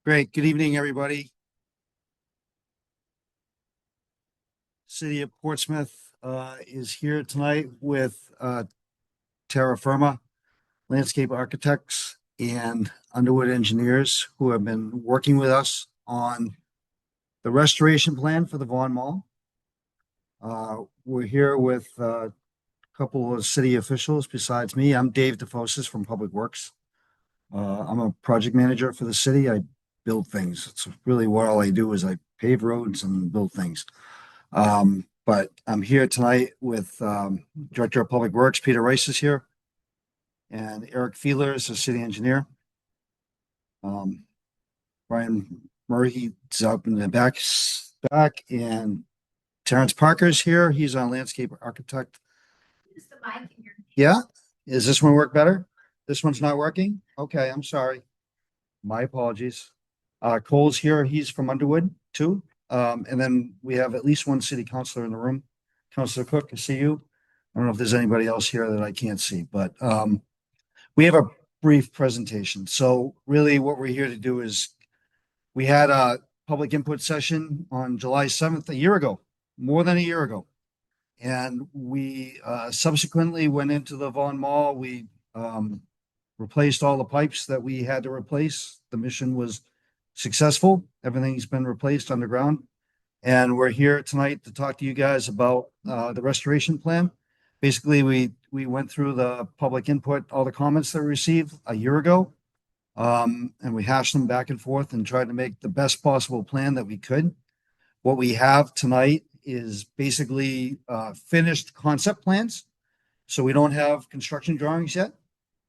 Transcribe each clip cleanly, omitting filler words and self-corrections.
Great. Good evening, everybody. City of Portsmouth is here tonight with Terra Firma, landscape architects, and Underwood engineers who have been working with us on the restoration plan for the Vaughan Mall. We're here with a couple of city officials besides me. I'm Dave DeFosis from Public Works. I'm a project manager for the city. I build things. It's really what all I do is I pave roads and build things. But I'm here tonight with Director of Public Works, Peter Rice is here, and Eric Fiedler is the city engineer. Brian Murray is up in the back, and Terrence Parker's here. He's our landscape architect. Use the mic in your. Yeah? Is this one work better? This one's not working? Okay, I'm sorry. My apologies. Cole's here. He's from Underwood too. And then we have at least one city councilor in the room. Councilor Cook, I see you. I don't know if there's anybody else here that I can't see, but we have a brief presentation. So really what we're here to do is we had a public input session on July 7th, a year ago, more than a year ago. And we subsequently went into the Vaughan Mall. We replaced all the pipes that we had to replace. The mission was successful. Everything's been replaced underground. And we're here tonight to talk to you guys about the restoration plan. Basically, we went through the public input, all the comments that we received a year ago. And we hashed them back and forth and tried to make the best possible plan that we could. What we have tonight is basically finished concept plans. So we don't have construction drawings yet,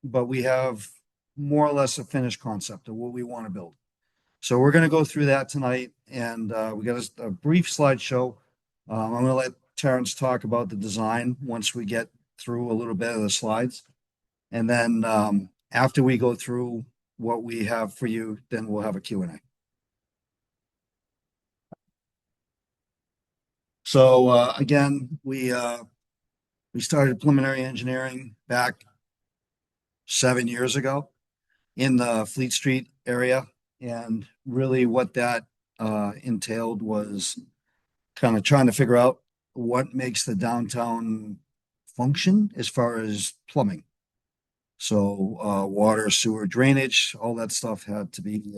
but we have more or less a finished concept of what we want to build. So we're going to go through that tonight, and we got a brief slideshow. I'm going to let Terrence talk about the design once we get through a little bit of the slides. And then after we go through what we have for you, then we'll have a Q&A. So again, we started preliminary engineering back 7 years ago in the Fleet Street area. And really what that entailed was kind of trying to figure out what makes the downtown function as far as plumbing. So water, sewer, drainage, all that stuff had to be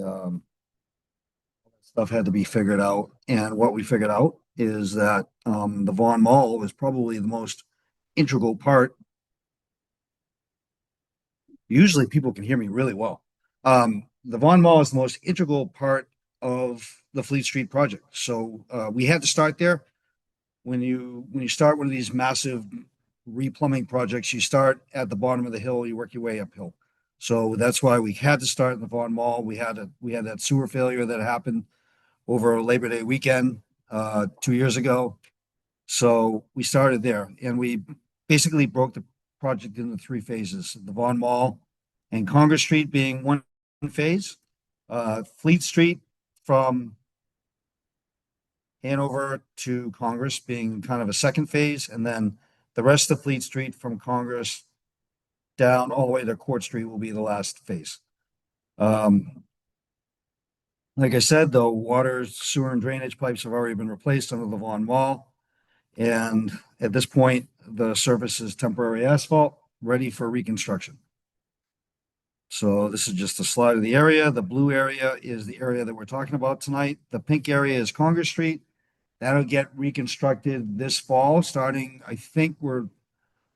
figured out. And what we figured out is that the Vaughan Mall was probably the most integral part. Usually people can hear me really well. The Vaughan Mall is the most integral part of the Fleet Street project. So we had to start there. When you start one of these massive replumbing projects, you start at the bottom of the hill, you work your way uphill. So that's why we had to start in the Vaughan Mall. We had that sewer failure that happened over Labor Day weekend 2 years ago. So we started there, and we basically broke the project into three phases: the Vaughan Mall and Congress Street being one phase, Fleet Street from Hanover to Congress being kind of a second phase, and then the rest of Fleet Street from Congress down all the way to Court Street will be the last phase. Like I said, though, water, sewer, and drainage pipes have already been replaced under the Vaughan Mall. And at this point, the surface is temporary asphalt, ready for reconstruction. So this is just a slide of the area. The blue area is the area that we're talking about tonight. The pink area is Congress Street. That'll get reconstructed this fall, starting, I think we're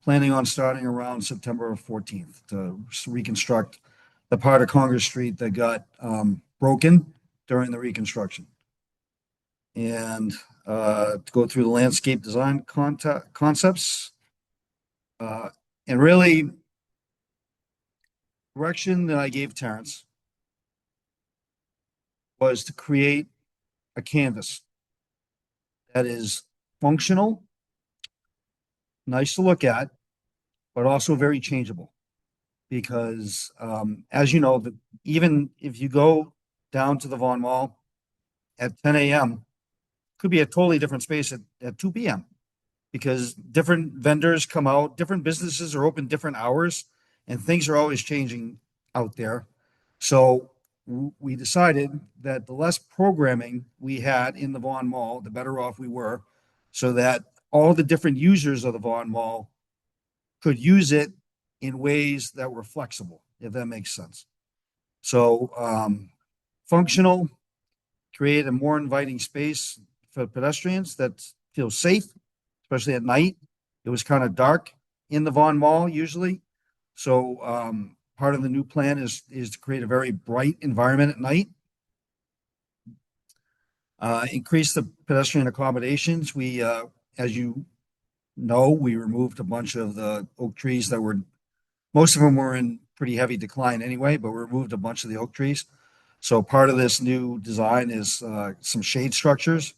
planning on starting around September 14th to reconstruct the part of Congress Street that got broken during the reconstruction. And to go through the landscape design concepts. And really, direction that I gave Terrence was to create a canvas that is functional, nice to look at, but also very changeable. Because as you know, even if you go down to the Vaughan Mall at 10 a.m., could be a totally different space at 2 p.m. because different vendors come out, different businesses are open different hours, and things are always changing out there. So we decided that the less programming we had in the Vaughan Mall, the better off we were, so that all the different users of the Vaughan Mall could use it in ways that were flexible, if that makes sense. So, functional, create a more inviting space for pedestrians that feels safe, especially at night. It was kind of dark in the Vaughan Mall usually. So, part of the new plan is to create a very bright environment at night. Increase the pedestrian accommodations. We, as you know, we removed a bunch of the oak trees that were, most of them were in pretty heavy decline anyway, but we removed a bunch of the oak trees. So part of this new design is some shade structures.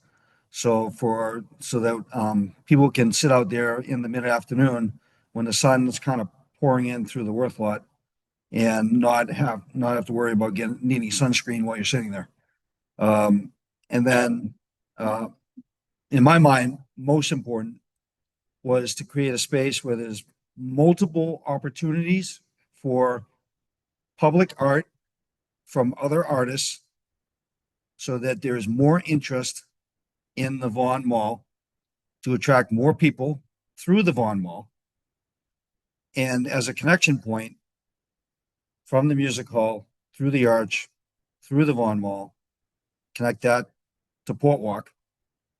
So that people can sit out there in the mid-afternoon when the sun is kind of pouring in through the Worth lot and not have to worry about needing sunscreen while you're sitting there. And then, in my mind, most important was to create a space where there's multiple opportunities for public art from other artists so that there's more interest in the Vaughan Mall to attract more people through the Vaughan Mall. And as a connection point from the music hall, through the arch, through the Vaughan Mall, connect that to Port Walk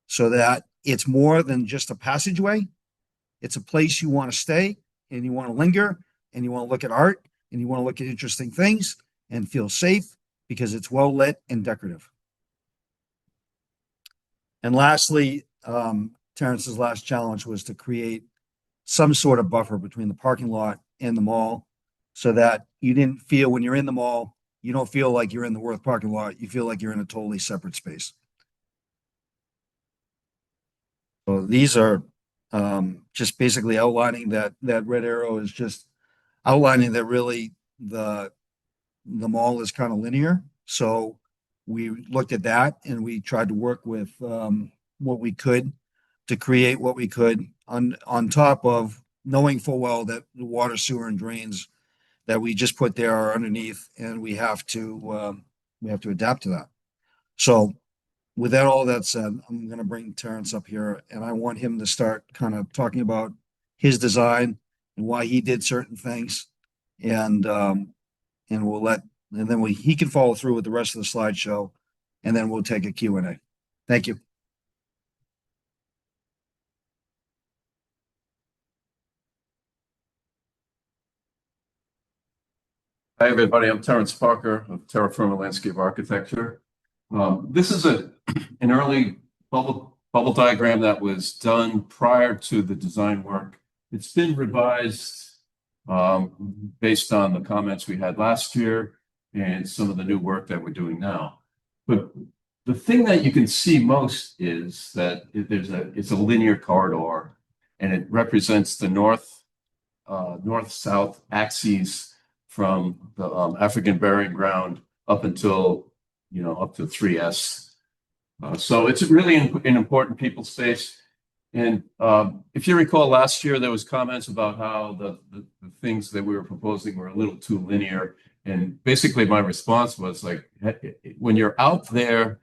so that it's more than just a passageway. It's a place you want to stay and you want to linger and you want to look at art and you want to look at interesting things and feel safe because it's well lit and decorative. And lastly, Terrence's last challenge was to create some sort of buffer between the parking lot and the mall so that you didn't feel when you're in the mall, you don't feel like you're in the Worth parking lot. You feel like you're in a totally separate space. So these are just basically outlining that red arrow is just outlining that really the mall is kind of linear. So we looked at that and we tried to work with what we could to create what we could on top of knowing full well that the water, sewer, and drains that we just put there are underneath, and we have to adapt to that. So with all that said, I'm going to bring Terrence up here, and I want him to start kind of talking about his design and why he did certain things, and then he can follow through with the rest of the slideshow, and then we'll take a Q&A. Thank you. Hi, everybody. I'm Terrence Parker of Terra Firma Landscape Architecture. This is an early bubble diagram that was done prior to the design work. It's been revised based on the comments we had last year and some of the new work that we're doing now. But the thing that you can see most is that it's a linear corridor, and it represents the north-south axes from the African burying ground up until, up to 3S. So it's really an important people space. And if you recall last year, there was comments about how the things that we were proposing were a little too linear. And basically my response was like, when you're out there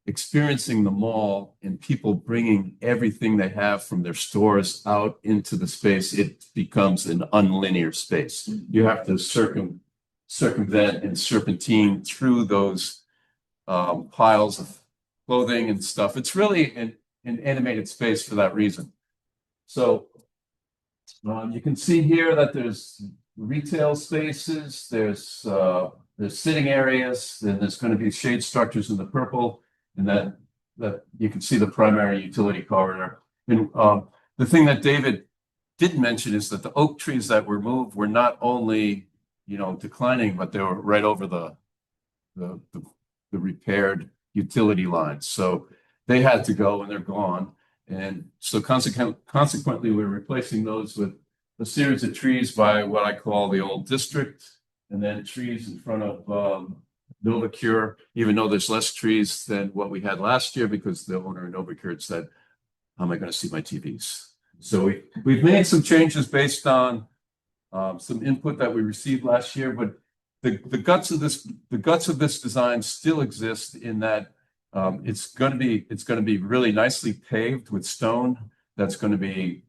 experiencing the mall and people bringing everything they have from their stores out into the space, it becomes an unlinear space. You have to circumvent and serpentine through those piles of clothing and stuff. It's really an animated space for that reason. So you can see here that there's retail spaces, there's sitting areas, and there's going to be shade structures in the purple, and that you can see the primary utility corridor. And the thing that David didn't mention is that the oak trees that were moved were not only declining, but they were right over the repaired utility lines. So they had to go and they're gone. And so consequently, we're replacing those with a series of trees by what I call the old district, and then trees in front of Novacure, even though there's less trees than what we had last year because the owner of Novacure said, how am I going to see my TVs? So we've made some changes based on some input that we received last year, but the guts of this design still exist in that it's going to be really nicely paved with stone. That's going to be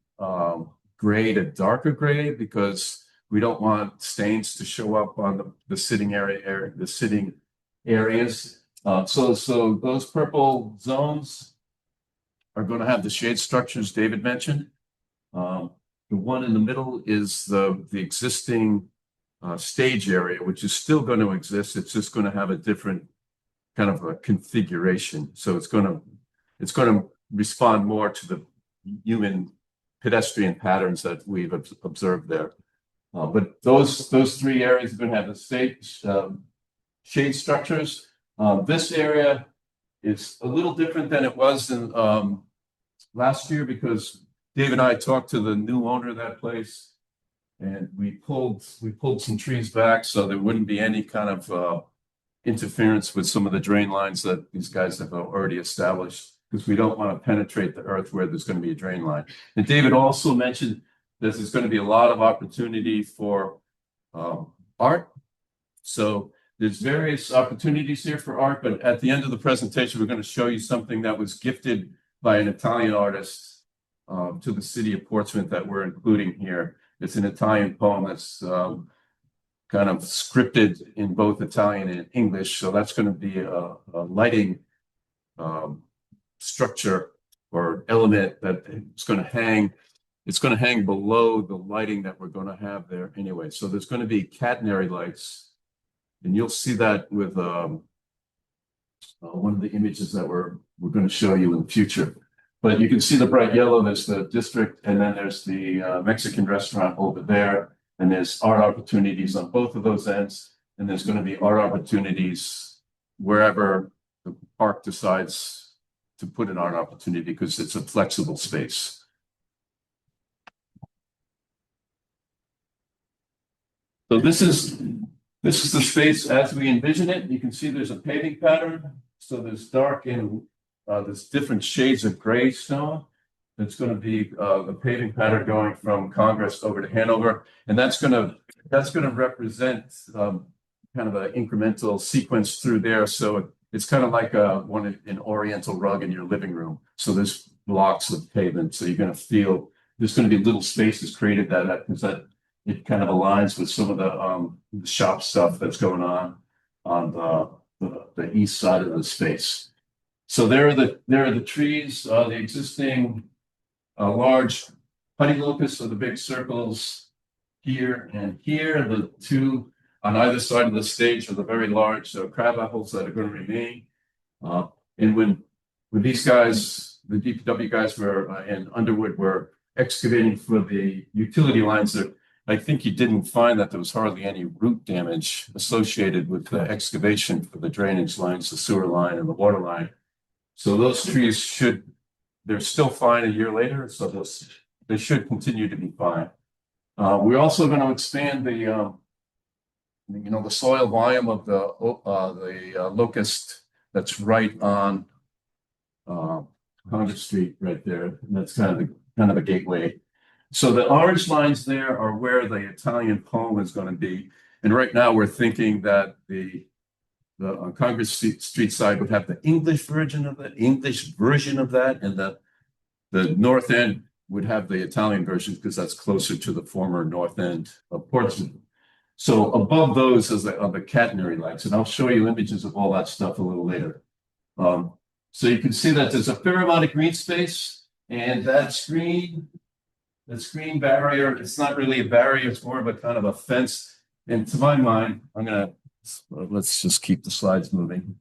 grayed a darker gray because we don't want stains to show up on the sitting areas. So those purple zones are going to have the shade structures David mentioned. The one in the middle is the existing stage area, which is still going to exist. It's just going to have a different kind of a configuration. So it's going to respond more to the human pedestrian patterns that we've observed there. But those three areas are going to have the shade structures. This area is a little different than it was in last year because Dave and I talked to the new owner of that place, and we pulled some trees back so there wouldn't be any kind of interference with some of the drain lines that these guys have already established, because we don't want to penetrate the earth where there's going to be a drain line. And David also mentioned that there's going to be a lot of opportunity for art. So there's various opportunities here for art, but at the end of the presentation, we're going to show you something that was gifted by an Italian artist to the city of Portsmouth that we're including here. It's an Italian poem that's kind of scripted in both Italian and English. So that's going to be a lighting structure or element that it's going to hang. It's going to hang below the lighting that we're going to have there anyway. So there's going to be catenary lights, and you'll see that with one of the images that we're going to show you in the future. But you can see the bright yellow. There's the district, and then there's the Mexican restaurant over there. And there's art opportunities on both of those ends. And there's going to be art opportunities wherever the park decides to put an art opportunity because it's a flexible space. So this is the space as we envision it. You can see there's a paving pattern. So there's dark and there's different shades of gray stone. It's going to be the paving pattern going from Congress over to Hanover, and that's going to represent kind of an incremental sequence through there. So it's kind of like an oriental rug in your living room. So there's blocks of pavement. So you're going to feel there's going to be little spaces created that it kind of aligns with some of the shop stuff that's going on the east side of the space. So there are the trees, the existing large honey locusts are the big circles here and here. The two on either side of the stage are the very large crab apples that are going to remain. And when these guys, the DPW guys in Underwood were excavating for the utility lines, that I think you didn't find that there was hardly any root damage associated with the excavation for the drainage lines, the sewer line and the water line. So those trees they're still fine a year later, so they should continue to be fine. We're also going to expand the soil volume of the locust that's right on Congress Street right there, and that's kind of a gateway. So the orange lines there are where the Italian poem is going to be, and right now we're thinking that the Congress Street side would have the English version of that, and the north end would have the Italian version because that's closer to the former north end of Portsmouth. So above those are the catenary lights, and I'll show you images of all that stuff a little later. So you can see that there's a fair amount of green space, and that screen barrier, it's not really a barrier, it's more of a kind of a fence. And to my mind, let's just keep the slides moving.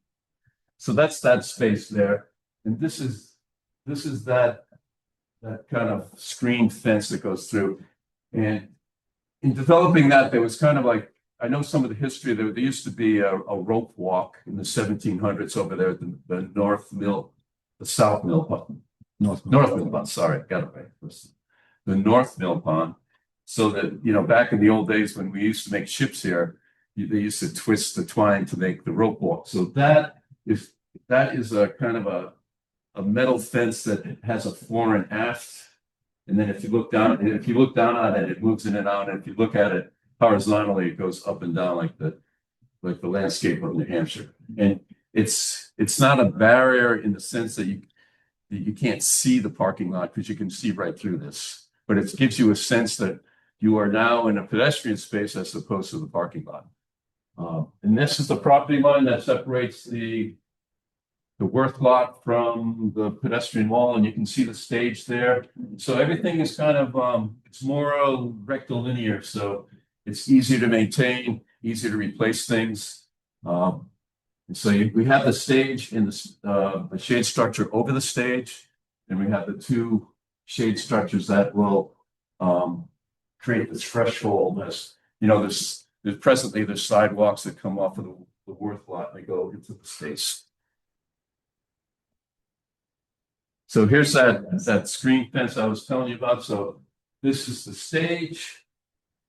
So that's that space there. And this is that kind of screen fence that goes through. And in developing that, there was kind of like, I know some of the history. There used to be a rope walk in the 1700s over there at the North Mill, the South Mill Pond. North Mill Pond, sorry, got it right. The North Mill Pond. So that, back in the old days when we used to make ships here, they used to twist the twine to make the rope walk. So that is a kind of a metal fence that has a fore and aft. And then if you look down on it, it moves in and out. And if you look at it horizontally, it goes up and down like that. like the landscape of New Hampshire. And it's not a barrier in the sense that you can't see the parking lot because you can see right through this. But it gives you a sense that you are now in a pedestrian space as opposed to the parking lot. And this is the property line that separates the Worth lot from the pedestrian wall, and you can see the stage there. So everything is kind of, it's more rectilinear, so it's easier to maintain, easier to replace things. And so we have the stage and the shade structure over the stage, and we have the two shade structures that will create this threshold. As you know, there's presently sidewalks that come off of the Worth lot and they go into the space. So here's that screen fence I was telling you about. So this is the stage,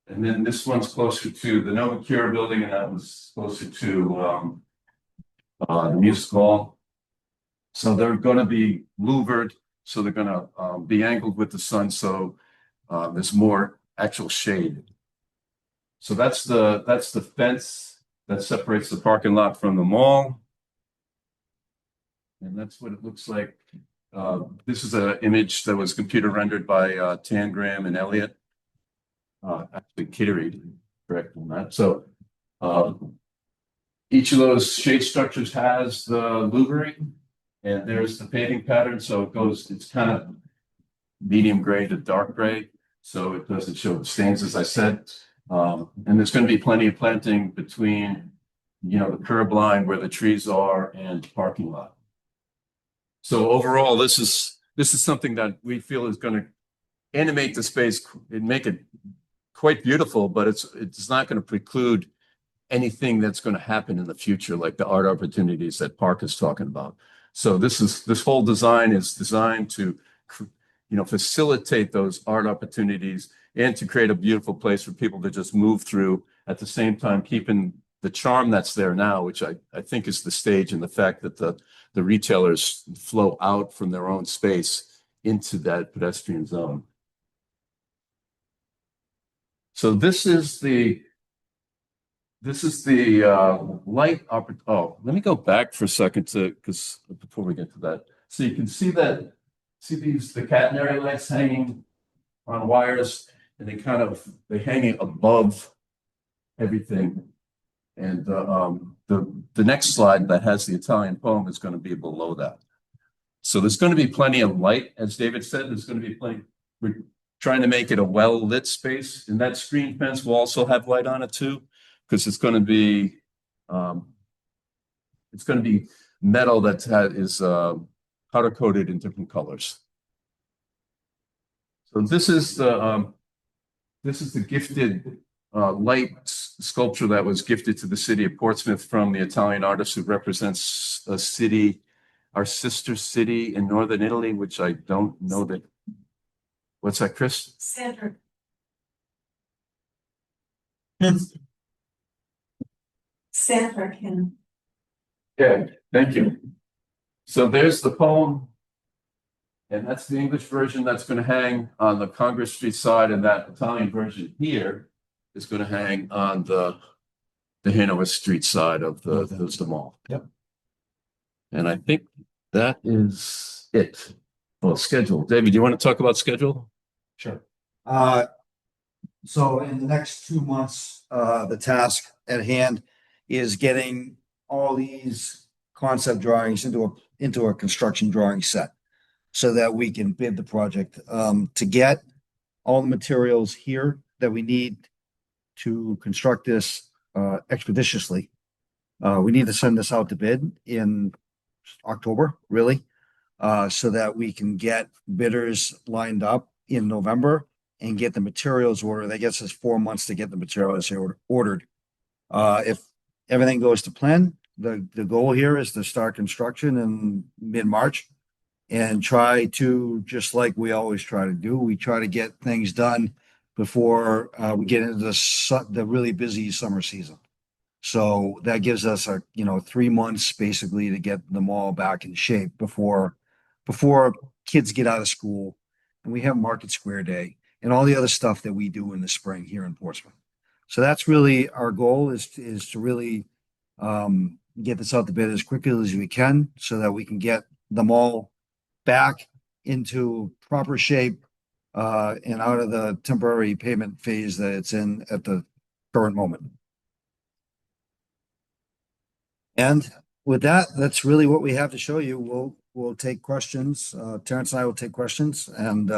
and then this one's closer to the Nova Cure building, and that was closer to the music hall. So they're going to be louvered, so they're going to be angled with the sun, so there's more actual shade. So that's the fence that separates the parking lot from the mall, and that's what it looks like. This is an image that was computer rendered by Tangram and Elliott. Actually, Kittery, correct on that. So each of those shade structures has the louvering, and there's the paving pattern. So it's kind of medium gray to dark gray, so it doesn't show the stains, as I said. And there's going to be plenty of planting between, the curb line where the trees are and the parking lot. So overall, this is something that we feel is going to animate the space and make it quite beautiful, but it's not going to preclude anything that's going to happen in the future, like the art opportunities that Park is talking about. So this whole design is designed to, facilitate those art opportunities and to create a beautiful place for people to just move through, at the same time keeping the charm that's there now, which I think is the stage, and the fact that the retailers flow out from their own space into that pedestrian zone. So this is the light oh, let me go back for a second because before we get to that. So you can see the catenary lights hanging on wires, and they hanging above everything. And the next slide that has the Italian poem is going to be below that. So there's going to be plenty of light, as David said. There's going to be plenty. We're trying to make it a well-lit space, and that screen fence will also have light on it too, because it's going to be metal that is powder coated in different colors. So this is the gifted light sculpture that was gifted to the city of Portsmouth from the Italian artist who represents a city, our sister city in northern Italy, which I don't know that. What's that, Chris? Center. Center can. Yeah, thank you. So there's the poem, and that's the English version that's going to hang on the Congress Street side, and that Italian version here is going to hang on the Hanover Street side of the mall. Yep. And I think that is it. Well, schedule. David, do you want to talk about schedule? Sure. So in the next 2 months, the task at hand is getting all these concept drawings into a construction drawing set, so that we can bid the project. To get all the materials here that we need to construct this expeditiously, we need to send this out to bid in October, really, so that we can get bidders lined up in November and get the materials ordered. That gets us 4 months to get the materials ordered. If everything goes to plan, the goal here is to start construction in mid-March and try to, just like we always try to do, we try to get things done before we get into the really busy summer season. So that gives us 3 months basically to get them all back in shape before kids get out of school, and we have Market Square Day and all the other stuff that we do in the spring here in Portsmouth. So that's really our goal, is to really get this out the bid as quickly as we can so that we can get them all back into proper shape and out of the temporary payment phase that it's in at the current moment. And with that, that's really what we have to show you. We'll take questions. Terrence and I will take questions. And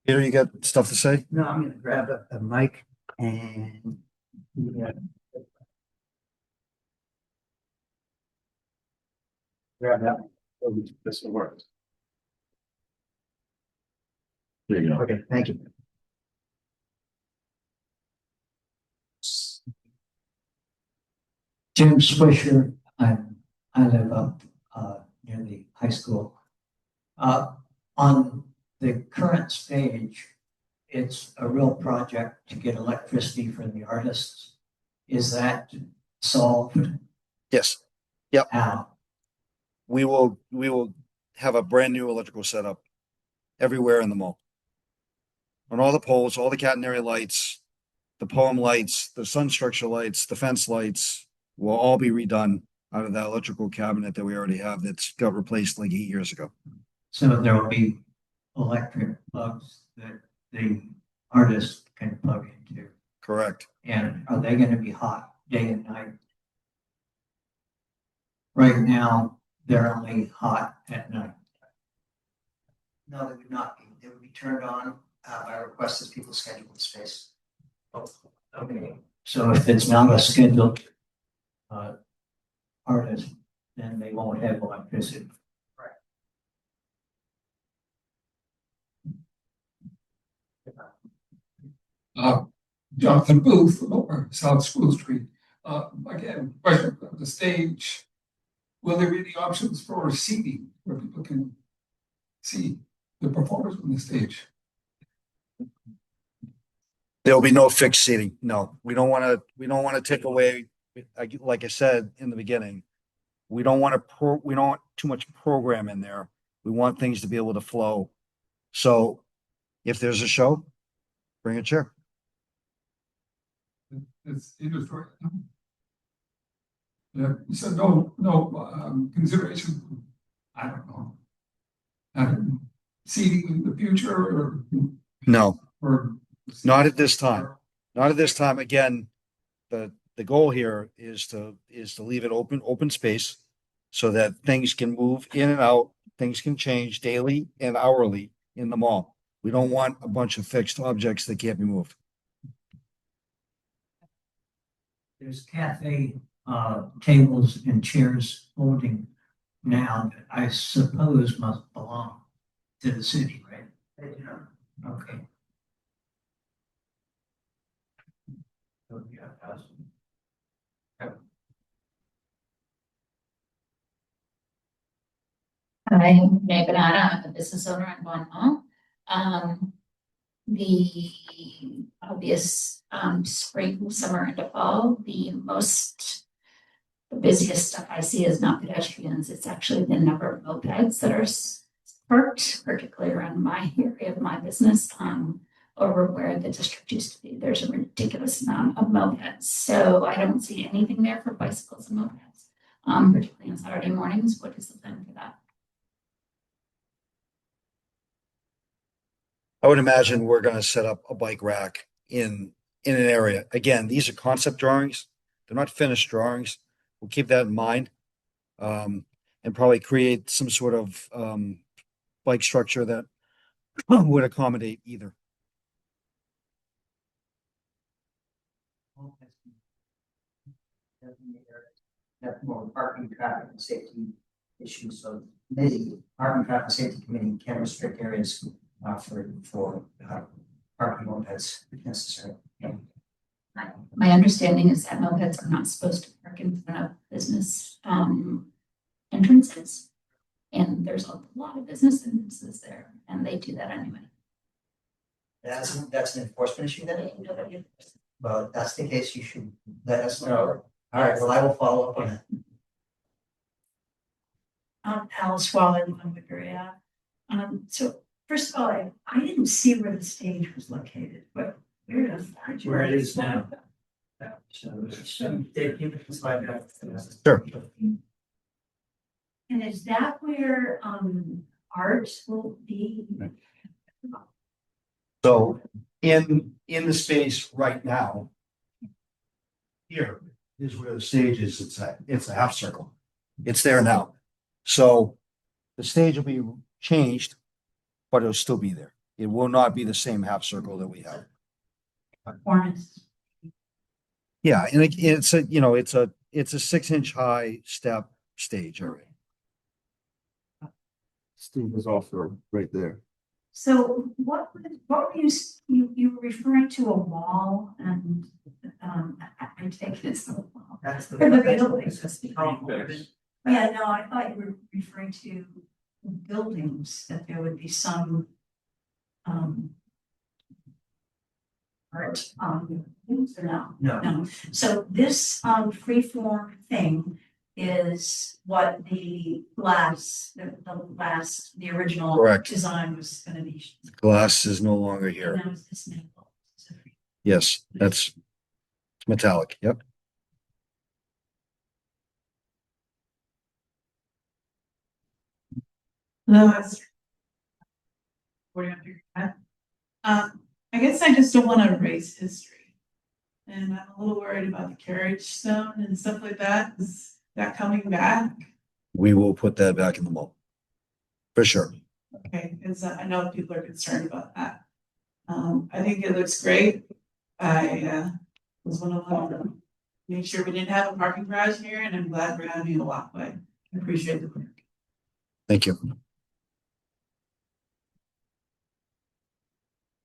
Peter, you got stuff to say? No, I'm gonna grab a mic and. Yeah. Grab that. This will work. There you go. Okay, thank you. Jim Swisher, I live up near the high school. On the current stage, it's a real project to get electricity for the artists. Is that solved? Yes. How? We will have a brand new electrical setup everywhere in the mall. On all the poles, all the catenary lights, the poem lights, the sun structure lights, the fence lights will all be redone out of that electrical cabinet that we already have that's got replaced like 8 years ago. So there will be electric plugs that the artist can plug into. Correct. And are they going to be hot day and night? Right now, they're only hot at night. No, they would not be. They would be turned on by request as people schedule the space. Okay, so if it's not a scheduled artist, then they won't have electricity. Jonathan Booth, over South School Street. Again, question of the stage. Will there be the options for seating where people can see the performers on the stage? There'll be no fixed seating. No, we don't want to take away, like I said in the beginning, we don't want too much program in there. We want things to be able to flow. So if there's a show, bring a chair. It's industry. Yeah, you said no consideration. I don't know. Seating in the future or No, or not at this time. Not at this time. Again, the goal here is to leave it open space so that things can move in and out, things can change daily and hourly in the mall. We don't want a bunch of fixed objects that can't be moved. There's cafe tables and chairs holding now that I suppose must belong to the city, right? Okay. So, yeah, I'm Renee Banana. I'm a business owner in Vaughan Mall. The obvious spring, summer, and fall, the busiest stuff I see is not pedestrians. It's actually the number of mopeds that are parked, particularly around my area of my business, over where the district used to be. There's a ridiculous amount of mopeds. So I don't see anything there for bicycles and mopeds, particularly on Saturday mornings. What is the plan for that? I would imagine we're going to set up a bike rack in an area. Again, these are concept drawings. They're not finished drawings. We'll keep that in mind. And probably create some sort of bike structure that would accommodate either. Have more parking, traffic, and safety issues. So the parking, traffic, and safety committee can restrict areas for parking mopeds if necessary. My understanding is that mopeds are not supposed to park in front of business entrances. And there's a lot of business entrances there, and they do that anyway. That's an enforcement issue then? Well, if that's the case, you should let us know. All right, well, I will follow up on it. Alice Wallen, on Victoria. So first of all, I didn't see where the stage was located, but where is that? Where it is now. Dave, you can slide that. Sure. And is that where, art will be? So in the space right now, here is where the stage is. It's a half circle. It's there now. So the stage will be changed, but it'll still be there. It will not be the same half circle that we have. Performance. Yeah, and it's a, it's a 6-inch high step stage area. Steve is also right there. So what were you were referring to a wall and, I take it's the wall. That's the. For the buildings. Yes. Yeah, no, I thought you were referring to buildings, that there would be some, art, things or no? No. No, so this, freeform thing is what the original. Correct. Design was gonna be. Glass is no longer And here. that was dismantled. So- Yes, that's metallic. Yep. No, that's. I guess I just don't want to erase history. And I'm a little worried about the carriage stone and stuff like that. Is that coming back? We will put that back in the mold. For sure. Okay, because I know people are concerned about that. I think it looks great. I was one of them. Make sure we didn't have a parking garage here, and I'm glad we're having a walkway. I appreciate the work. Thank you.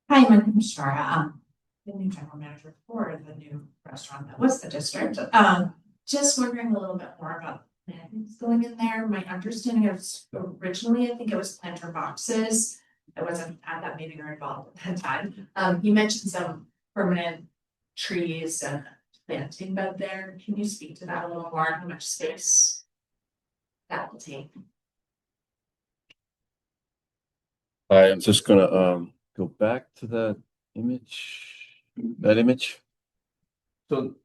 Hi, my name is Shara. The new general manager for the new restaurant that was the district. Just wondering a little bit more about plans going in there. My understanding is originally, I think it was planter boxes. I wasn't at that meeting or involved at that time. You mentioned some permanent trees and planting bed there. Can you speak to that a little more? How much space that will take? I am just gonna go back to that image. So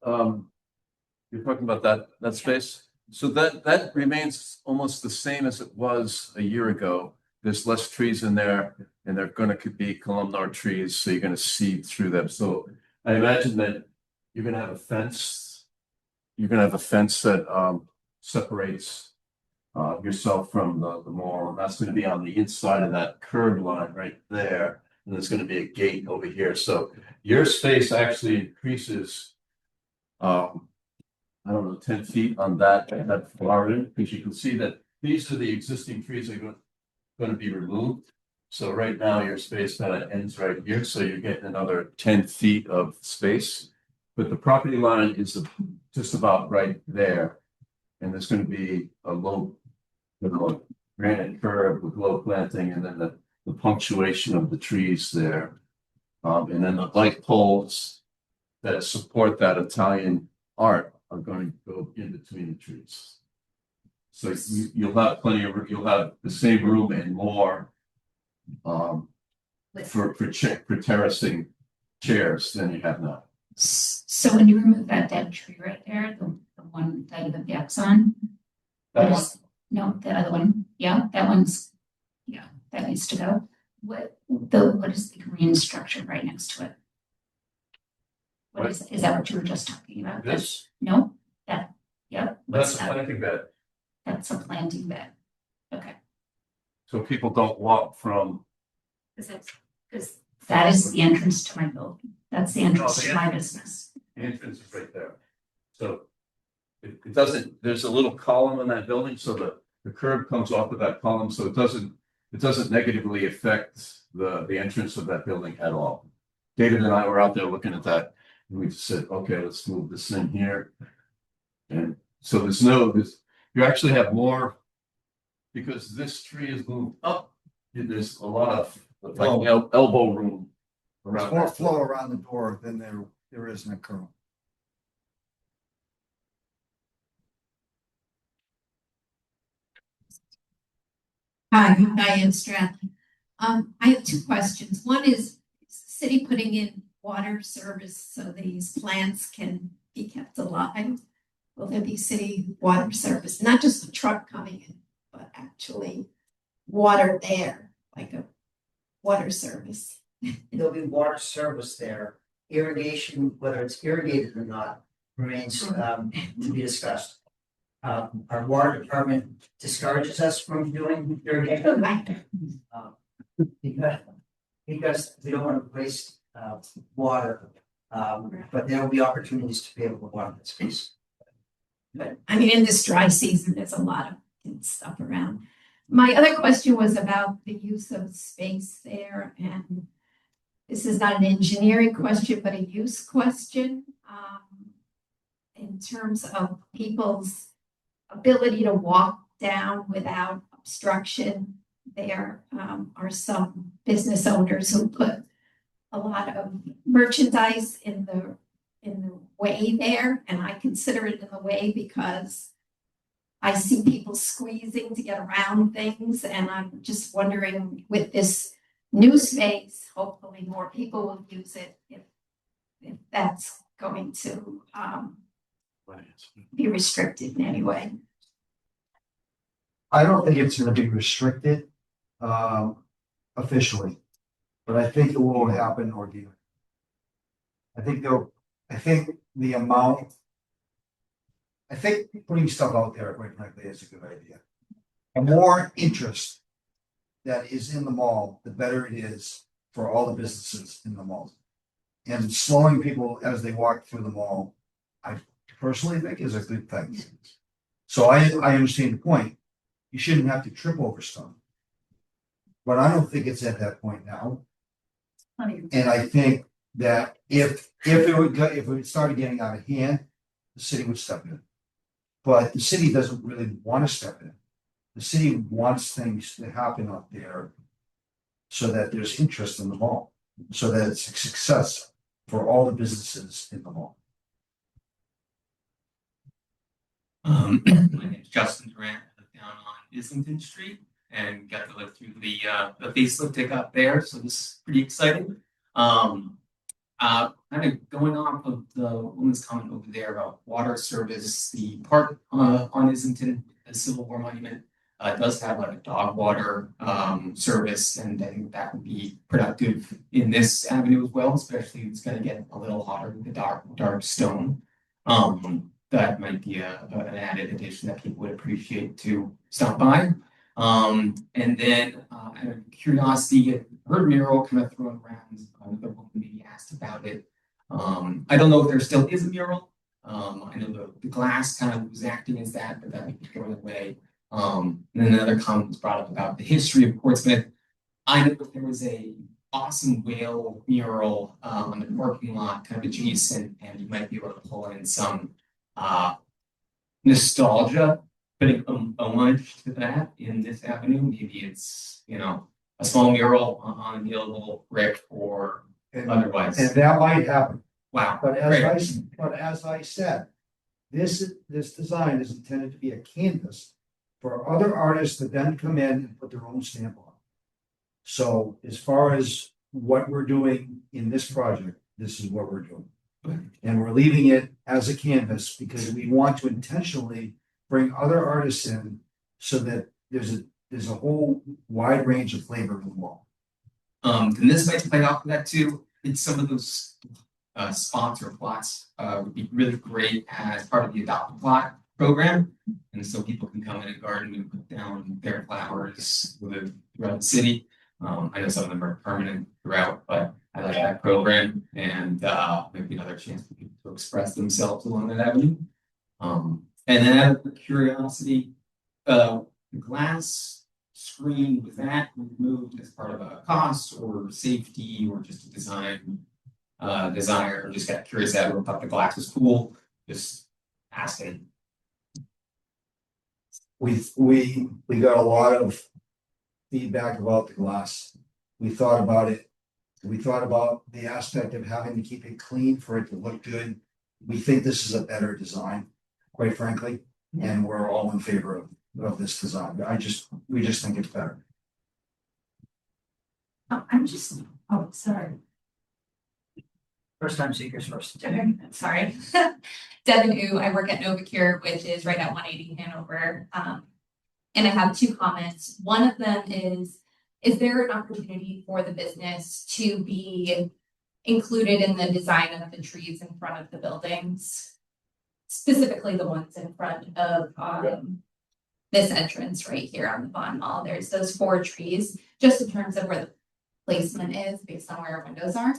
you're talking about that space? So that remains almost the same as it was a year ago. There's less trees in there, and they're gonna be columnar trees, so you're gonna see through them. So I imagine that you're gonna have a fence. You're gonna have a fence that separates yourself from the mall, and that's gonna be on the inside of that curb line right there. And there's gonna be a gate over here, so your space actually increases. I don't know, 10 feet on that far end, because you can see that these are the existing trees that are gonna be removed. So right now your space kind of ends right here, so you're getting another 10 feet of space. But the property line is just about right there. And there's gonna be a low, granite curb with low planting, and then the punctuation of the trees there. And then the light poles that support that Italian art are going to go in between the trees. So you'll have you'll have the same room and more for terracing chairs than you have now. So when you remove that dead tree right there, the one that you have the X on. That what is- No, the other one, yeah, that one's, yeah, that needs to go. What is the green structure right next to it? What is that what you were just talking about? This, No, that, yep. that's What's a that? planting bed, That's a planting bed. Okay, so people don't walk from. because that is the entrance to my building. That's the entrance to my business. The entrance is right there. So it doesn't, there's a little column in that building, so the curb comes off of that column, so it doesn't negatively affect the entrance of that building at all. David and I were out there looking at that, and we just said, okay, let's move this in here. And so you actually have more, because this tree is moved up, there's a lot of like elbow room There's around more that. flow around the door than there is in a curl. Hi, Diane Stratton. I have two questions. One is the city putting in water service so these plants can be kept alive? Will there be city water service, not just a truck coming in, but actually water there, like a water service? There'll be water service there. Irrigation, whether it's irrigated or not, remains to be discussed. Our water department discourages us from doing irrigation. Because we don't want to waste water. But there will be opportunities to be able to water that space. But I mean, in this dry season, there's a lot of stuff around. My other question was about the use of space there, and this is not an engineering question, but a use question. In terms of people's ability to walk down without obstruction. There are some business owners who put a lot of merchandise in the way there, and I consider it in the way because I see people squeezing to get around things, and I'm just wondering with this new space, hopefully more people will use it if that's going to be restricted in any way. I don't think it's gonna be restricted, officially, but I think it will happen organically. I think the amount. I think putting stuff out there, quite frankly, is a good idea. The more interest that is in the mall, the better it is for all the businesses in the mall. And slowing people as they walk through the mall, I personally think is a good thing. So I understand the point. You shouldn't have to trip over stuff. But I don't think it's at that point now. And I think that if it started getting out of hand, the city would step in. But the city doesn't really want to step in. The city wants things to happen up there so that there's interest in the mall, so that it's a success for all the businesses in the mall. My name is Justin Durant. I live down on Islington Street and got to live through the facelift they got there, so this is pretty exciting. Kind of going off of the woman's comment over there about water service, the park on Islington, the Civil War Monument, does have like a dog water service, and I think that would be productive in this avenue as well, especially if it's going to get a little hotter with the dark stone. That might be an added addition that people would appreciate to stop by. And then out of curiosity, I heard mural kind of thrown around. Another woman maybe asked about it. I don't know if there still is a mural. I know the glass kind of was acting as that, but that might be going away. And then another comment was brought up about the history of Portsmouth. I know that there was a awesome whale mural on the parking lot, kind of adjacent, and you might be able to pull in some nostalgia, putting homage to that in this avenue. Maybe it's, a small mural on a mural brick or otherwise. And that might happen. Wow. But Great. as I said, this design is intended to be a canvas for other artists to then come in and put their own stamp on. So as far as what we're doing in this project, this is what we're doing. And we're leaving it as a canvas because we want to intentionally bring other artists in so that there's a whole wide range of flavor in the wall. And this might play off of that too. It's some of those spots or plots would be really great as part of the Adopt a Plot program. And so people can come in and garden and put down their flowers throughout the city. I know some of them are permanent throughout, but I like that program, and maybe another chance for people to express themselves along that avenue. And then out of curiosity, the glass screen, was that removed as part of a cost or safety or just a design desire? Just got curious. I thought the glass was cool. Just asking. We got a lot of feedback about the glass. We thought about it. We thought about the aspect of having to keep it clean for it to look good. We think this is a better design, quite frankly, and we're all in favor of this design. We just think it's better. Sorry. First time seekers first. Okay, sorry. Devin Wu, I work at Novacure, which is right at 180 Hanover. And I have two comments. One of them is there an opportunity for the business to be included in the design of the trees in front of the buildings? Specifically the ones in front of this entrance right here on the Vaughan Mall. There's those 4 trees, just in terms of where the placement is based on where our windows are.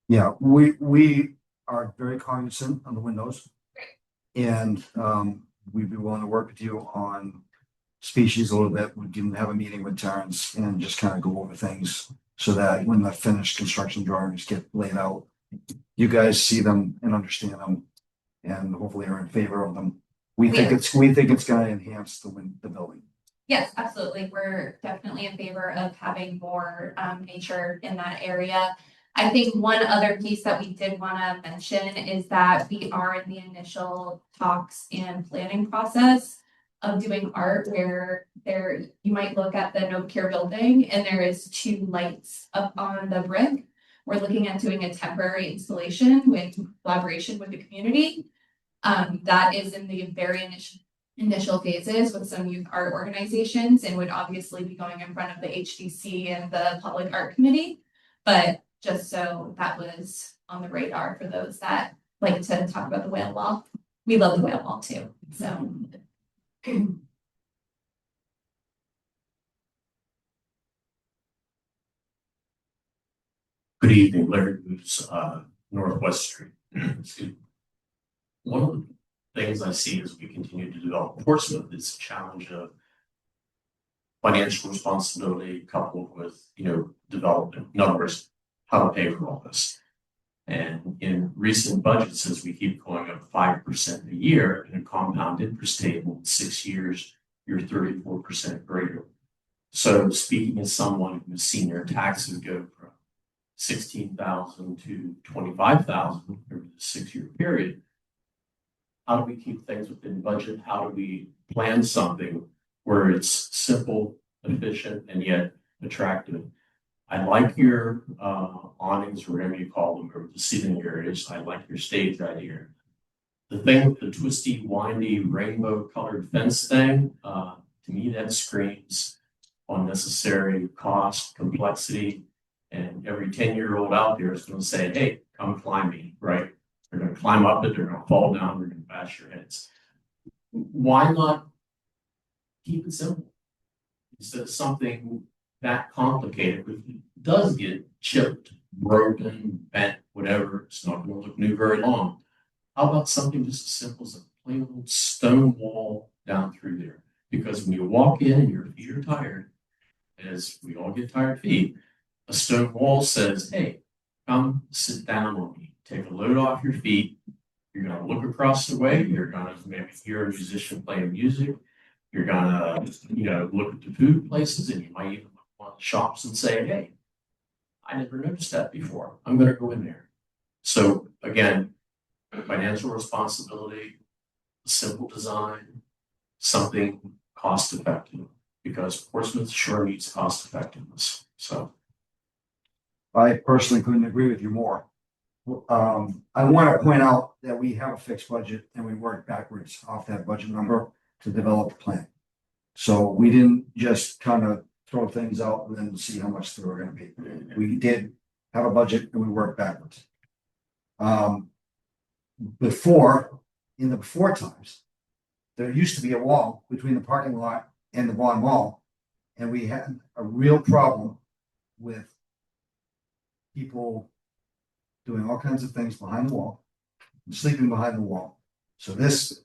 Yeah, we are very cognizant of the windows. And we'd be willing to work with you on species a little bit. We can have a meeting with Terrence and just kind of go over things so that when the finished construction drawings get laid out, you guys see them and understand them and hopefully are in favor of them. We think it's gonna enhance the building. Yes, absolutely. We're definitely in favor of having more nature in that area. I think one other piece that we did want to mention is that we are in the initial talks and planning process of doing art where you might look at the Novacure building and there is 2 lights up on the brick. We're looking at doing a temporary installation with collaboration with the community. That is in the very initial phases with some youth art organizations and would obviously be going in front of the HDC and the Public Art Committee. But just so that was on the radar for those that like to talk about the whale wall. We love the whale wall too. So Good evening, Larry Boots, Northwest Street. Excuse me. One of the things I see as we continue to develop Portsmouth is the challenge of financial responsibility coupled with, development numbers, how to pay for all this. And in recent budgets, as we keep going up 5% a year in a compound interest table, in 6 years, you're 34% greater. So speaking as someone who's seen their taxes go from 16,000 to 25,000 over the 6-year period, how do we keep things within budget? How do we plan something where it's simple, efficient, and yet attractive? I like your awnings, or whatever you call them, or the seating areas. I like your stage idea. The thing with the twisty, windy, rainbow-colored fence thing, to me that screams unnecessary cost, complexity, and every 10-year-old out there is going to say, hey, come climb me, right? They're going to climb up it, they're going to fall down, they're going to bash your heads. Why not keep it simple? Instead of something that complicated, if it does get chipped, broken, bent, whatever, it's not going to look new very long. How about something just as simple as a plain old stone wall down through there? Because when you walk in and your feet are tired, as we all get tired feet, a stone wall says, hey, come sit down on me. Take a load off your feet. You're going to look across the way. You're going to maybe hear a musician playing music. You're going to, look at the food places, and you might even look at one of the shops and say, hey, I never noticed that before. I'm going to go in there. So again, financial responsibility, simple design, something cost effective, because Portsmouth sure needs cost effectiveness. So I personally couldn't agree with you more. I want to point out that we have a fixed budget and we work backwards off that budget number to develop a plan. So we didn't just kind of throw things out and then see how much they were going to be. We did have a budget and we worked backwards. In the before times, there used to be a wall between the parking lot and the Vaughan Mall, and we had a real problem with people doing all kinds of things behind the wall, sleeping behind the wall. So this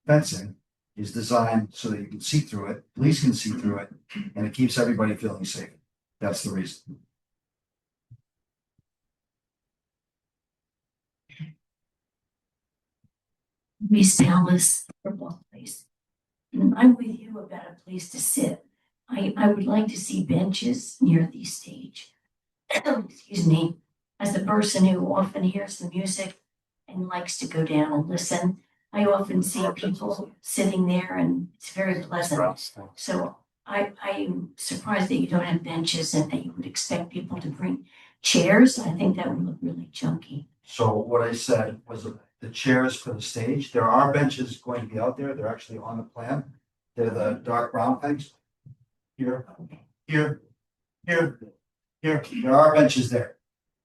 fencing is designed so that you can see through it, police can see through it, and it keeps everybody feeling safe. That's the reason. Miss Alice for both place. I'm with you about a place to sit. I would like to see benches near the stage. Excuse me. As a person who often hears the music and likes to go down and listen, I often see people sitting there and it's very pleasant. So I'm surprised that you don't have benches and that you would expect people to bring chairs. I think that would look really junky. So what I said was the chairs for the stage, there are benches going to be out there. They're actually on the plan. They're the dark brown things. Here, here, here, here. There are benches there.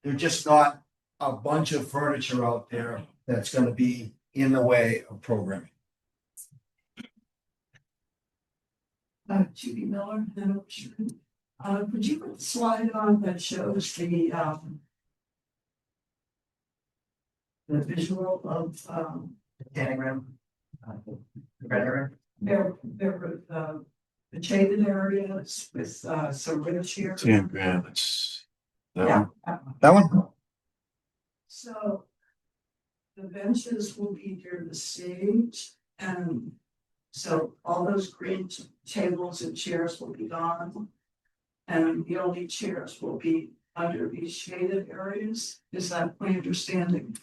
They're just not a bunch of furniture out there that's gonna be in the way of programming. Judy Miller, Hanover Street. Could you put the slide on that shows the visual of, Danagram. Rendering. there were, the shaded areas with, some ridge here. Dan Graham, it's. Yeah. That one? So the benches will be near the stage, and so all those green tables and chairs will be gone. And the only chairs will be under these shaded areas. Is that my understanding?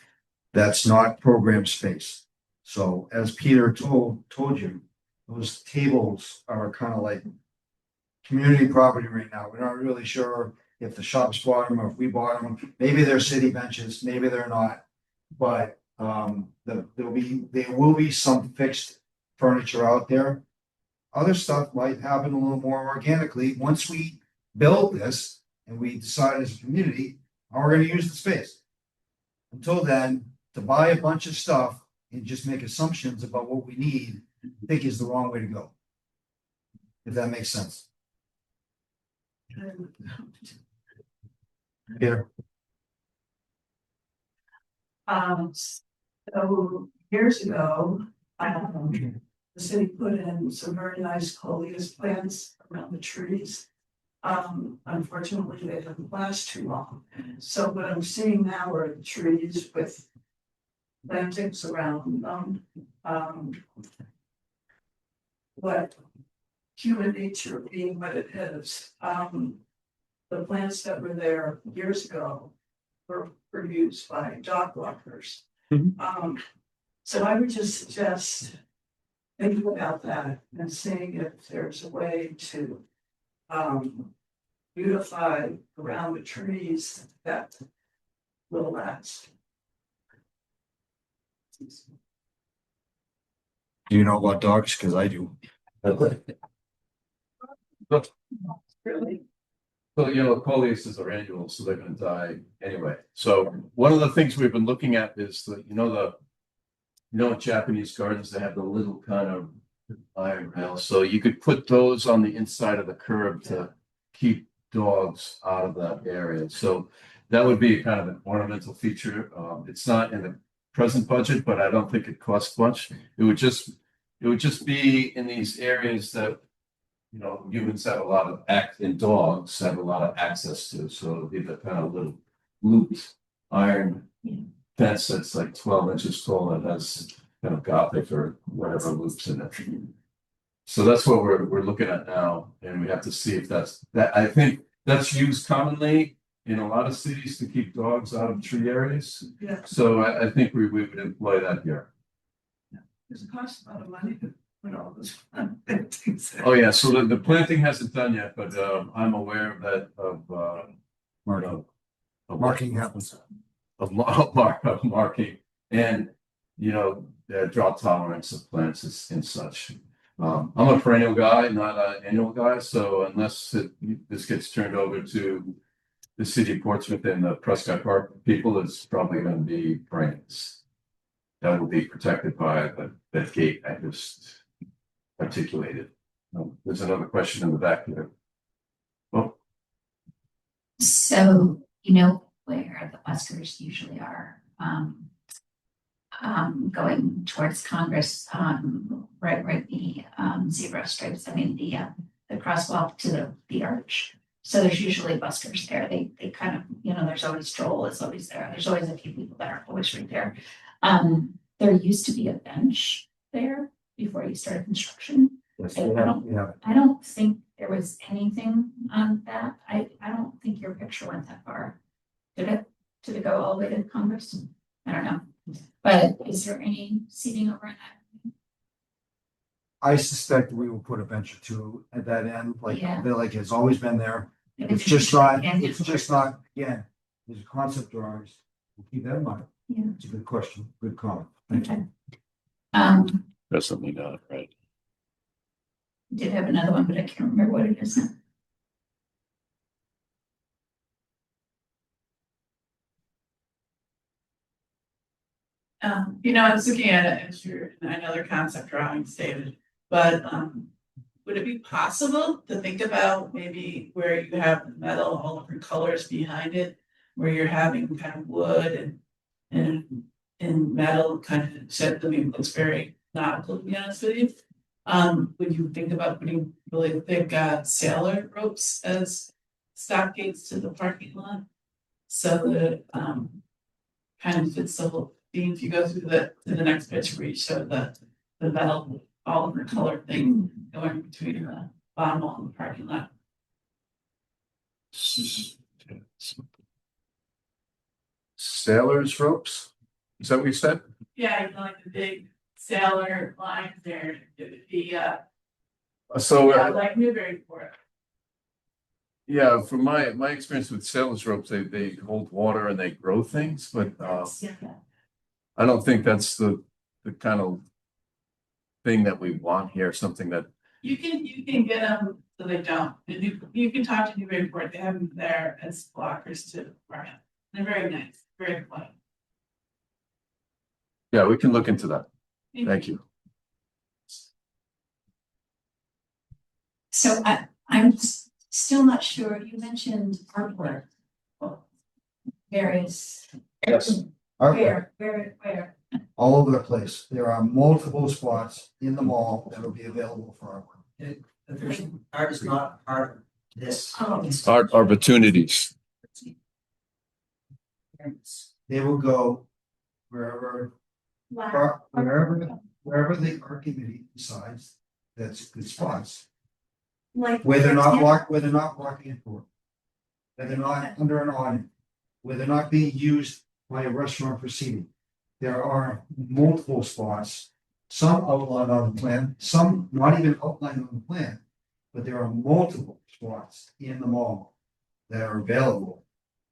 That's not program space. So as Peter told you, those tables are kind of like community property right now. We're not really sure if the shops bought them or if we bought them. Maybe they're city benches, maybe they're not. But there will be some fixed furniture out there. Other stuff might happen a little more organically once we build this and we decide as a community how we're going to use the space. Until then, to buy a bunch of stuff and just make assumptions about what we need, I think is the wrong way to go. If that makes sense. Peter. So years ago, the city put in some very nice coleus plants around the trees. Unfortunately, they didn't last too long. So what I'm seeing now are trees with plantings around them. What human nature being what it is, the plants that were there years ago were used by dog walkers. So I would just suggest thinking about that and seeing if there's a way to beautify around the trees that will last. Do you know about dogs? Because I do. Really? Well, you know, coleuses are annual, so they're gonna die anyway. So one of the things we've been looking at is in Japanese gardens, they have the little kind of iron rails. So you could put those on the inside of the curb to keep dogs out of that area. So that would be kind of an ornamental feature. It's not in the present budget, but I don't think it costs much. It would just be in these areas that humans have a lot of and dogs have a lot of access to. So it'll be the kind of little looped iron fence that's like 12 inches tall and has kind of Gothic or whatever loops in it. So that's what we're looking at now, and we have to see if that. I think that's used commonly in a lot of cities to keep dogs out of tree areas. Yeah. So I think we would employ that here. It costs a lot of money to put all those plantings. Oh yeah, so the planting hasn't done yet, but I'm aware of that Marking happens. of marking and the drought tolerance of plants and such. I'm a perennial guy, not an annual guy, so unless this gets turned over to the city of Portsmouth and the Prescott Park people, it's probably going to be perennials. That will be protected by that gate I just articulated. There's another question in the back here. Well, So, where the buskers usually are, going towards Congress, right the zebra stripes, the crosswalk to the arch. So there's usually buskers there. They kind of, there's always Joel is always there. There's always a few people that are always right there. There used to be a bench there before you started construction. Yes, I don't think there was anything on that. I don't think your picture went that far. Did it? Did it go all the way to Congress? I don't know. But is there any seating over in that? I suspect we will put a bench or two at that end, Yeah. it's always been there. If It's just not, again, there's concept drawings. We'll keep that in mind. Yeah. It's a good question, good comment. Thank you. Okay. Definitely not, right? Did have another one, but I can't remember what it is now. I was looking at it as I know they're concept drawings, David, but, would it be possible to think about maybe where you have metal, all different colors behind it? Where you're having kind of wood and metal kind of set, I mean, looks very nautical, to be honest with you. Would you think about putting really thick, sailor ropes as stockades to the parking lot? So that, kind of fits the whole theme, if you go through to the next picture where you show the metal, all of the color thing going between the bottom wall and the parking lot. Sailors ropes? Is that what you said? Yeah, like the big sailor lines there, it would be, So, like Newburyport. yeah, from my experience with sailors ropes, they hold water and they grow things, but I don't think that's the kind of thing that we want here, something that, You can get them so they don't, and you can talk to Newburyport, they have them there as blockers to Brian. They're very nice, very quiet. yeah, we can look into that. Thank you. So I'm still not sure, you mentioned artwork. Various, Yes. Artwork, where? all over the place. There are multiple spots in the mall that will be available for artwork. Art is not part of this. Art opportunities. They will go wherever, wherever the art committee decides that's good spots. Like. Where they're not blocking it for. Where they're not under an awning, where they're not being used by a restaurant for seating. There are multiple spots, some outlined on the plan, some not even outlined on the plan. But there are multiple spots in the mall that are available.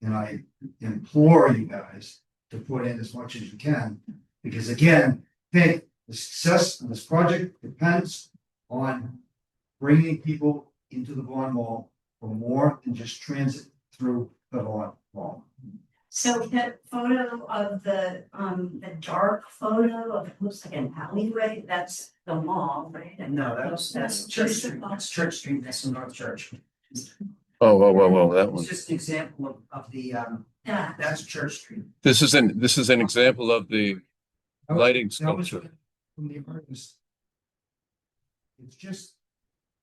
And I implore you guys to put in as much as you can, because again, the success of this project depends on bringing people into the Vaughan Mall for more than just transit through the Vaughan Mall. So that photo of the dark photo of it looks like an alleyway, that's the mall, right? And No, that's Church Street, that's Church Street, that's in North Church. Oh, whoa, that It's one. just an example of the, Yeah. that's Church Street. This is an example of the lighting That was sculpture. from the artist. It's just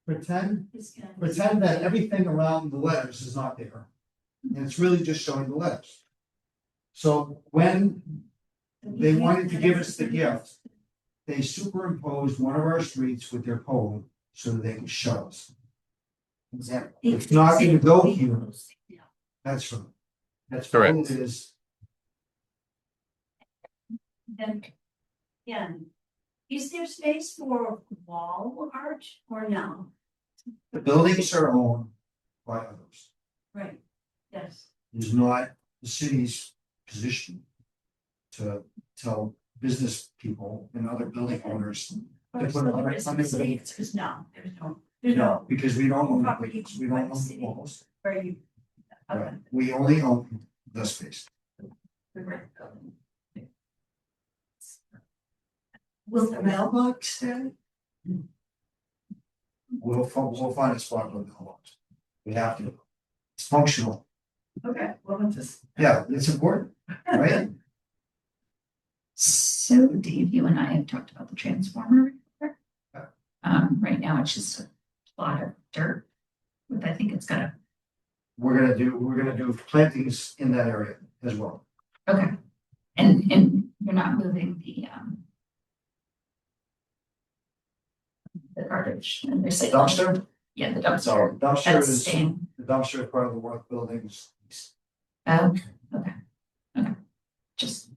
pretend It's gonna- that everything around the letters is not there. And it's really just showing the letters. So when they wanted to give us the gift, they superimposed one of our streets with their pole so that they could show us. Example. It's not gonna go here. That's right. That's all Correct. it is. Then, yeah, is there space for wall art or no? The buildings are owned by others. Right, yes. It's not the city's position to tell business people and other building owners to put So on the their answer is no, there's no no, because we don't own property the, we don't by own the the city. walls. where you. Right. We only own the space. Will the mailbox stay? We'll find a spot for the mailbox. We have to. It's functional. Okay, well, I'm just. Yeah, it's important, right? So Dave, you and I have talked about the transformer. Right now it's just a plot of dirt. But I think it's got a, We're gonna do plantings in that area as well. okay. And you're not moving the garbage and The recycling. dumpster, Yeah, the dumpster. so dumpster That's is, staying. the dumpster is part of the work buildings. Okay, okay. Just,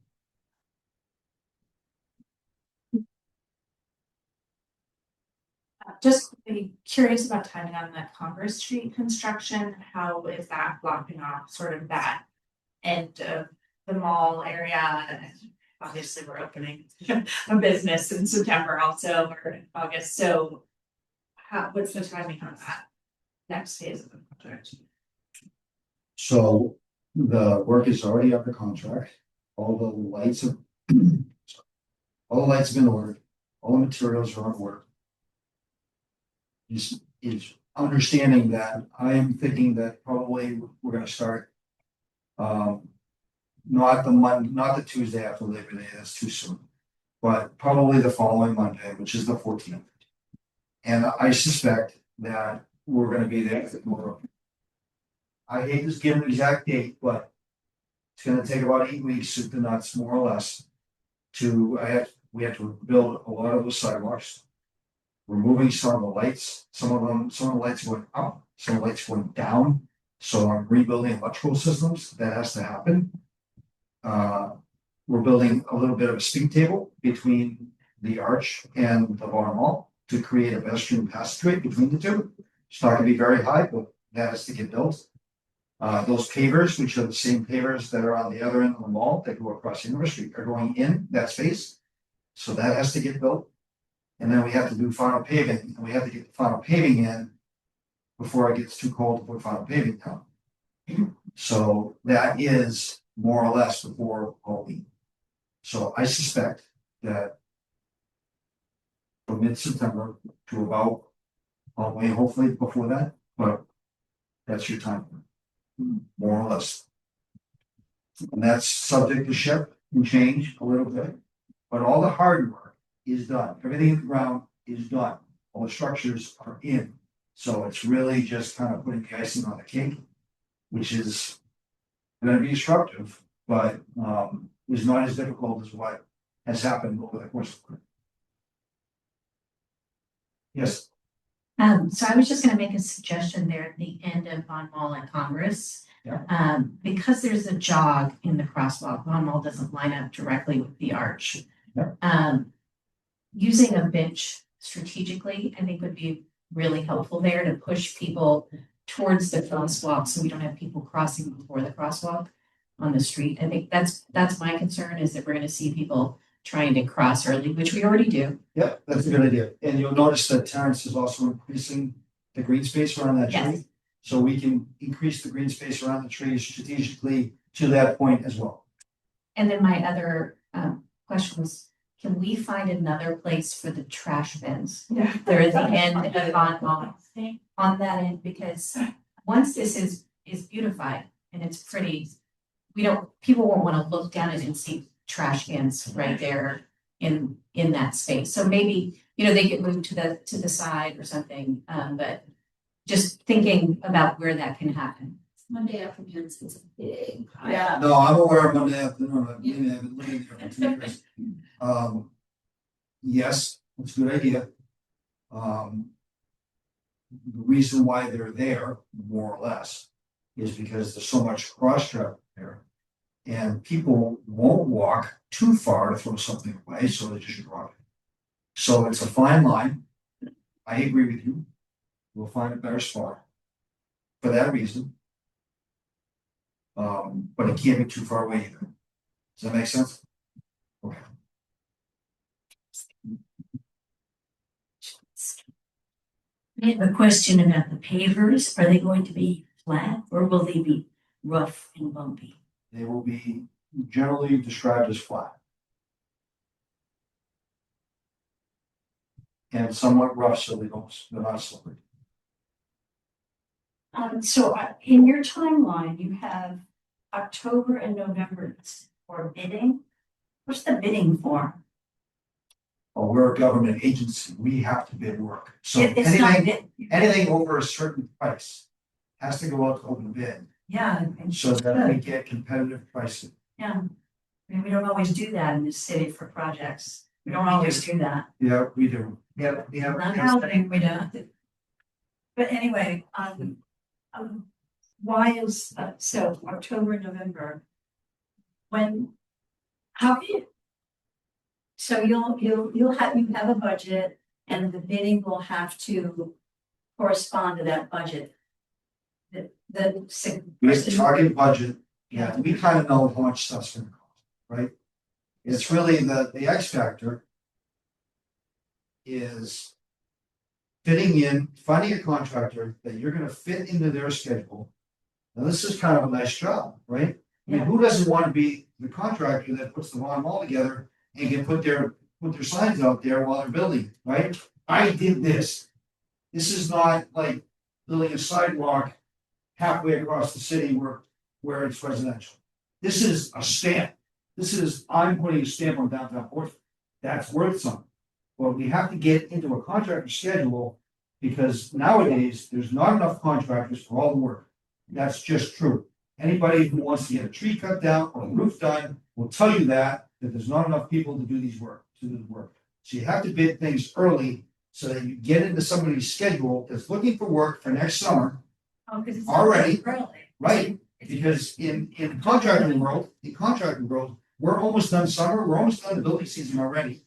Just be curious about timing on the Congress Street construction, how is that blocking off sort of that end of the mall area. Obviously, we're opening a business in September also, or in August, so what's the timing on that next phase of the project? So the work is already under contract. All the lights have all the lights have been ordered. All the materials are on order. Is understanding that I am thinking that probably we're gonna start. Not the Tuesday after Labor Day, that's too soon. But probably the following Monday, which is the 14th. And I suspect that we're gonna be there for tomorrow. I hate to give an exact date, but it's gonna take about 8 weeks, soup to nuts, more or less. We have to build a lot of the sidewalks. Removing some of the lights, some of the lights going up, some of the lights going down. So I'm rebuilding electrical systems, that has to happen. We're building a little bit of a speed table between the arch and the Vaughan Mall to create a pedestrian passageway between the two. It's not gonna be very high, but that has to get built. Those pavers, which are the same pavers that are on the other end of the mall that go across Univer Street, are going in that space. So that has to get built. And then we have to do final paving, and we have to get the final paving in before it gets too cold to put final paving down. So that is more or less before Halloween. So I suspect that from mid-September to about Halloween, hopefully before that, but that's your time, more or less. And that's subject to shift and change a little bit, but all the hard work is done. Everything in the ground is done. All the structures are in. So it's really just kind of putting the icing on the cake, which is going to be disruptive, but is not as difficult as what has happened over the course of the year. Yes. So I was just gonna make a suggestion there at the end of Vaughan Mall and Congress. Yeah. Because there's a jog in the crosswalk, Vaughan Mall doesn't line up directly with the arch. Yeah. Using a bench strategically, I think would be really helpful there to push people towards the crosswalk, so we don't have people crossing before the crosswalk on the street. I think that's my concern, is that we're gonna see people trying to cross early, which we already do. Yeah, that's a good idea. And you'll notice that Terrence is also increasing the green space around that Yes. tree. So we can increase the green space around the trees strategically to that point as well. And then my other question was, can we find another place for the trash bins? Yeah. There is the end of Vaughan Mall on that end, because once this is beautified and it's pretty, people won't want to look down it and see trash cans right there in that space. So maybe, they get moved to the side or something, but just thinking about where that can happen. Monday afternoons, it's a big. Yeah. No, I'm aware of Monday afternoon. I've been living there for 2 years. Yes, it's a good idea. The reason why they're there, more or less, is because there's so much cross traffic there. And people won't walk too far to throw something away, so they just drop it. So it's a fine line. I agree with you. We'll find a better spot for that reason. But it can't be too far away either. Does that make sense? Okay. I have a question about the pavers. Are they going to be flat or will they be rough and bumpy? They will be generally described as flat. And somewhat rough, so they're not slippery. So in your timeline, you have October and November for bidding. What's the bidding for? Well, we're a government agency, we have to bid work. So It's not bid. anything over a certain price has to go out to open bid, Yeah. so that we get competitive pricing. Yeah. I mean, we don't always do that in this city for projects. We don't always do that. Yeah, we do. Yeah, Not housing, we don't. But anyway, why is, so October, November? How do you? So you have a budget and the bidding will have to correspond to that budget. We have a target budget Yeah, we kind of know how much stuff's gonna cost, right? It's really the X factor is fitting in, finding a contractor that you're gonna fit into their schedule. Now, this is kind of a nice job, right? I mean, who doesn't want to be the contractor that puts the Vaughan Mall together and can put their signs out there while they're building, right? I did this. This is not like building a sidewalk halfway across the city where it's residential. This is a stamp. This is, I'm putting a stamp on downtown Portsmouth. That's worth something. Well, we have to get into a contractor schedule because nowadays there's not enough contractors for all the work. That's just true. Anybody who wants to get a tree cut down or a roof done will tell you that there's not enough people to do these work, to do the work. So you have to bid things early so that you get into somebody's schedule that's looking for work for next summer. Oh, because it's Already. early. Right, because in contracting world, we're almost done summer, we're almost done the building season already.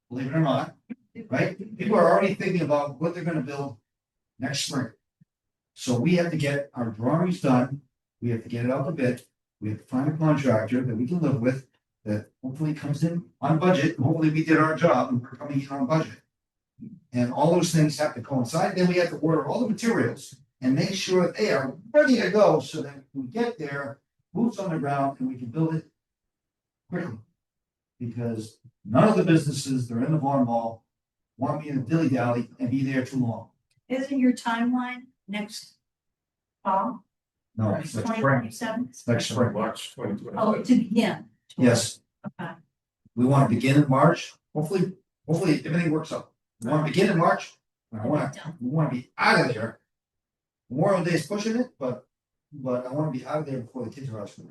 Believe it or not, right? People are already thinking about what they're gonna build next spring. So we have to get our drawings done, we have to get it out to bid, we have to find a contractor that we can live with. That hopefully comes in on budget, and hopefully we did our job and we're coming in on budget. And all those things have to coincide, then we have to order all the materials and make sure that they are ready to go so that we get there, boots on the ground, and we can build it quickly. Because none of the businesses that are in the Vaughan Mall want me to dilly dally and be there too long. Isn't your timeline next fall, No, it's next twenty spring, twenty-seven? next spring. March 2020. Oh, to begin. Yes, Okay. we want to begin in March, hopefully everything works out. We want to begin in March, and we want to be out of there. Memorial Day is pushing it, but I want to be out of there before the kids are out of school.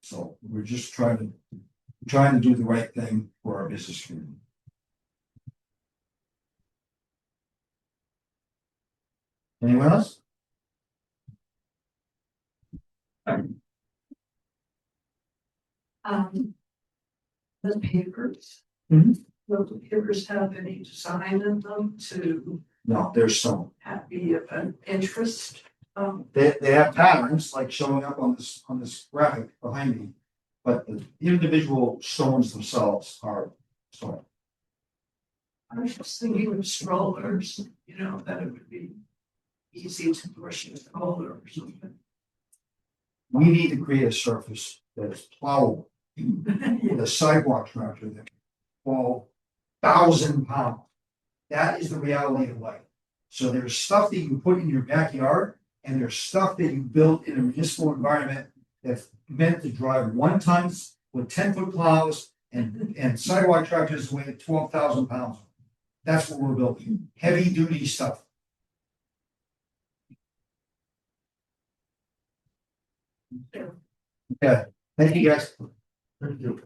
So we're just trying to do the right thing for our business community. Anyone else? The papers. Mhm. Will the papers have any design in them to No, there's some. be of an interest? They have patterns like showing up on this graphic behind me. But the individual stones themselves are stone. I was just thinking of strollers, you know, that it would be easy to push a stroller or something. We need to create a surface that is plowable. With a sidewalk tractor that can fall 1,000 pounds. That is the reality of life. So there's stuff that you can put in your backyard, and there's stuff that you build in a municipal environment that's meant to drive 1 tons with 10-foot plows and sidewalk tractors weigh 12,000 pounds. That's what we're building. Heavy duty stuff. Okay, thank you guys. Thank you.